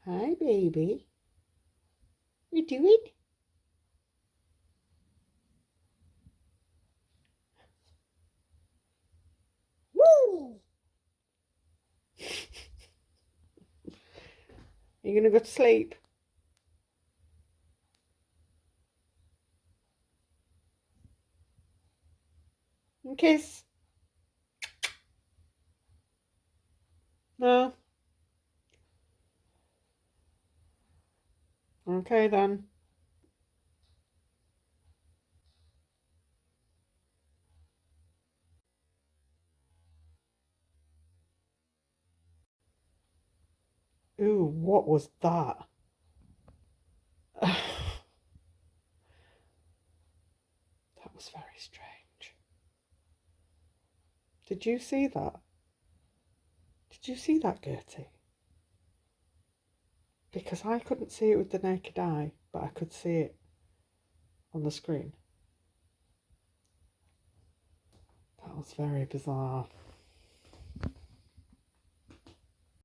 Hi, baby. You doing? Woo! You're gonna go to sleep. And kiss. No. Okay then. Ooh, what was that? That was very strange. Did you see that? Did you see that, Gertie? Because I couldn't see it with the naked eye, but I could see it on the screen. That was very bizarre.